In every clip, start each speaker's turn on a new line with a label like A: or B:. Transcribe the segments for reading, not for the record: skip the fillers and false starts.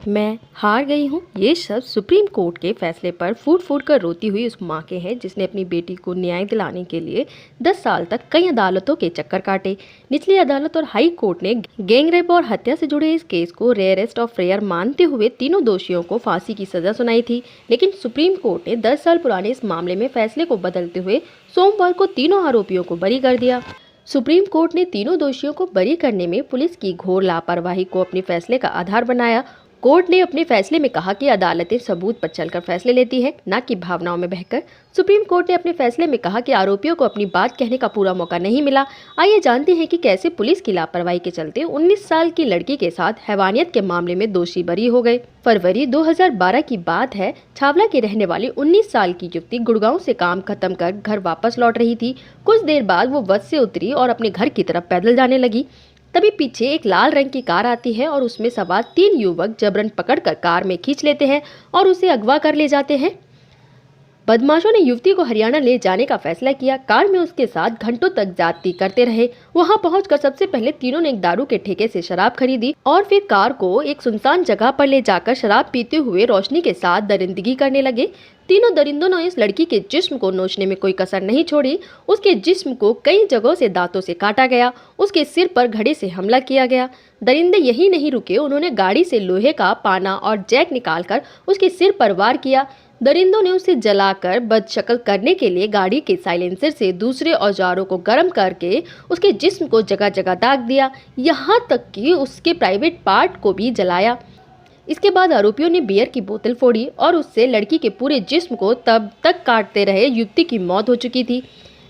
A: मैं हार गई हूँ। ये शब्द सुप्रीम कोर्ट के फैसले पर फूट फूट कर रोती हुई उस माँ के हैं जिसने अपनी बेटी को न्याय दिलाने के लिए 10 साल तक कई अदालतों के चक्कर काटे। निचली अदालत और हाई कोर्ट ने गैंगरेप और हत्या से जुड़े इस केस को रेयरेस्ट ऑफ रेयर मानते हुए तीनों दोषियों को फांसी की सजा सुनाई थी, लेकिन सुप्रीम कोर्ट ने 10 साल पुराने इस मामले में फैसले को बदलते हुए सोमवार को तीनों आरोपियों को बरी कर दिया। सुप्रीम कोर्ट ने तीनों दोषियों को बरी करने में पुलिस की घोर लापरवाही को अपने फैसले का आधार बनाया। कोर्ट ने अपने फैसले में कहा कि अदालतें सबूत पर चलकर फैसले लेती है, न कि भावनाओं में बहकर। सुप्रीम कोर्ट ने अपने फैसले में कहा कि आरोपियों को अपनी बात कहने का पूरा मौका नहीं मिला। आइए जानते हैं कि कैसे पुलिस की लापरवाही के चलते 19 साल की लड़की के साथ हैवानियत के मामले में दोषी बरी हो गए। फरवरी 2012 की बात है। छावला की रहने वाली 19 साल की युवती गुड़गांव से काम खत्म कर घर वापस लौट रही थी। कुछ देर बाद वो बस से उतरी और अपने घर की तरफ पैदल जाने लगी। तभी पीछे एक लाल रंग की कार आती है और उसमें सवार 3 युवक जबरन पकड़कर कार में खींच लेते हैं और उसे अगवा कर ले जाते हैं। बदमाशों ने युवती को हरियाणा ले जाने का फैसला किया। कार में उसके साथ घंटों तक जाती करते रहे। वहां पहुंचकर सबसे पहले तीनों ने एक दारू के ठेके से शराब खरीदी और फिर कार को एक सुनसान जगह पर ले जाकर शराब पीते हुए रोशनी के साथ दरिंदगी करने लगे। तीनों दरिंदों ने इस लड़की के जिस्म को नोचने में कोई कसर नहीं छोड़ी। उसके जिस्म को कई जगहों से दांतों से काटा गया। उसके सिर पर घड़े से हमला किया गया। दरिंदे यही नहीं रुके, उन्होंने गाड़ी से लोहे का पाना और जैक निकालकर उसके सिर पर वार किया। दरिंदों ने उसे जलाकर बदशक्ल करने के लिए गाड़ी के साइलेंसर से दूसरे औजारों को गर्म करके उसके जिस्म को जगह जगह दाग दिया, यहाँ तक कि उसके प्राइवेट पार्ट को भी जलाया। इसके बाद आरोपियों ने बियर की बोतल फोड़ी और उससे लड़की के पूरे जिस्म को तब तक काटते रहे। युवती की मौत हो चुकी थी।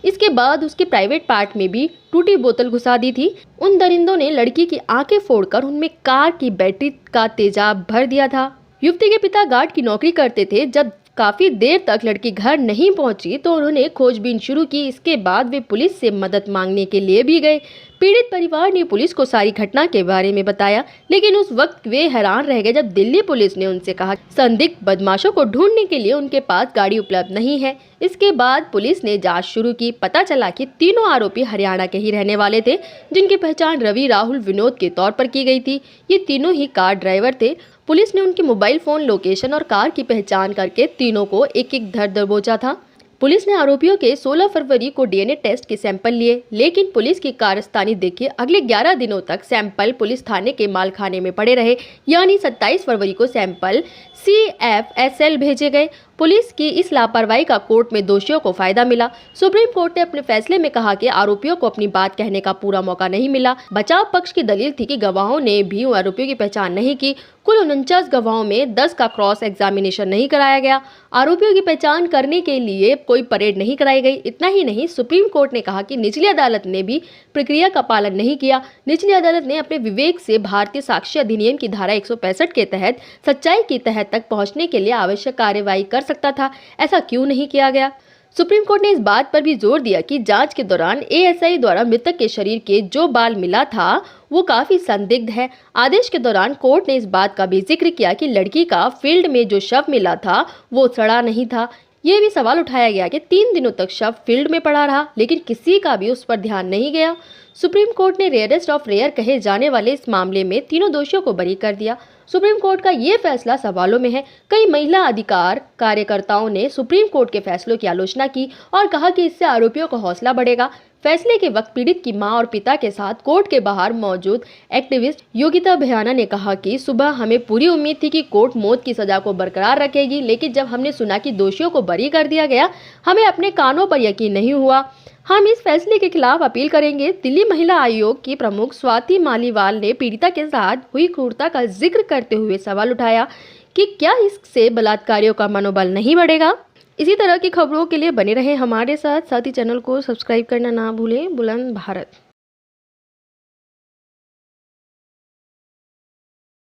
A: इसके बाद उसके प्राइवेट पार्ट में भी टूटी बोतल घुसा दी थी। उन दरिंदों ने लड़की की आंखें फोड़कर उनमें कार की बैटरी का तेजाब भर दिया था। युवती के पिता गार्ड की नौकरी करते थे। जब काफी देर तक लड़की घर नहीं पहुंची तो उन्होंने खोजबीन शुरू की। इसके बाद वे पुलिस से मदद मांगने के लिए भी गए। पीड़ित परिवार ने पुलिस को सारी घटना के बारे में बताया, लेकिन उस वक्त वे हैरान रह गए जब दिल्ली पुलिस ने उनसे कहा संदिग्ध बदमाशों को ढूंढने के लिए उनके पास गाड़ी उपलब्ध नहीं है। इसके बाद पुलिस ने जांच शुरू की। पता चला कि तीनों आरोपी हरियाणा के ही रहने वाले थे, जिनकी पहचान रवि, राहुल, विनोद के तौर पर की गई थी। ये तीनों ही कार ड्राइवर थे। पुलिस ने उनके मोबाइल फोन लोकेशन और कार की पहचान करके तीनों को एक एक धर दबोचा था। पुलिस ने आरोपियों के 16 फरवरी को डीएनए टेस्ट के सैंपल लिए, लेकिन पुलिस की कारस्तानी देखिए अगले 11 दिनों तक सैंपल पुलिस थाने के मालखाने में पड़े रहे। यानी 27 फरवरी को सैंपल CFSL भेजे गए। पुलिस की इस लापरवाही का कोर्ट में दोषियों को फायदा मिला। सुप्रीम कोर्ट ने अपने फैसले में कहा कि आरोपियों को अपनी बात कहने का पूरा मौका नहीं मिला। बचाव पक्ष की दलील थी कि गवाहों ने भी आरोपियों की पहचान नहीं की। कुल 49 गवाहों में 10 का क्रॉस एग्जामिनेशन नहीं कराया गया। आरोपियों की पहचान करने के लिए कोई परेड नहीं कराई गई। इतना ही नहीं, सुप्रीम कोर्ट ने कहा कि निचली अदालत ने भी प्रक्रिया का पालन नहीं किया। निचली अदालत ने अपने विवेक से भारतीय साक्ष्य अधिनियम की धारा 165 के तहत सच्चाई की तह तक पहुंचने के लिए आवश्यक कार्यवाही कर सकता था। ऐसा क्यों नहीं किया गया? सुप्रीम कोर्ट ने इस बात पर भी जोर दिया कि जांच के दौरान ASI द्वारा मृतक के शरीर के जो बाल मिला था वो काफी संदिग्ध है। आदेश के दौरान कोर्ट ने इस बात का भी जिक्र किया कि लड़की का फील्ड में जो शव मिला था वो सड़ा नहीं था। ये भी सवाल उठाया गया कि 3 दिनों तक शव फील्ड में पड़ा रहा, लेकिन किसी का भी उस पर ध्यान नहीं गया। सुप्रीम कोर्ट ने रेयरेस्ट ऑफ रेयर कहे जाने वाले इस मामले में तीनों दोषियों को बरी कर दिया। सुप्रीम कोर्ट का ये फैसला सवालों में है। कई महिला अधिकार कार्यकर्ताओं ने सुप्रीम कोर्ट के फैसलों की आलोचना की और कहा कि इससे आरोपियों का हौसला बढ़ेगा। फैसले के वक्त पीड़ित की मां और पिता के साथ कोर्ट के बाहर मौजूद एक्टिविस्ट योगिता भयाना ने कहा कि सुबह हमें पूरी उम्मीद थी कि कोर्ट मौत की सजा को बरकरार रखेगी, लेकिन जब हमने सुना कि दोषियों को बरी कर दिया गया, हमें अपने कानों पर यकीन नहीं हुआ। हम इस फैसले के खिलाफ अपील करेंगे। दिल्ली महिला आयोग की प्रमुख स्वाति मालीवाल ने पीड़िता के साथ हुई क्रूरता का जिक्र करते हुए सवाल उठाया कि क्या इससे बलात्कारियों का मनोबल नहीं बढ़ेगा। इसी तरह की खबरों के लिए बने रहें हमारे साथ ही चैनल को सब्सक्राइब करना ना भूलें। बुलंद भारत।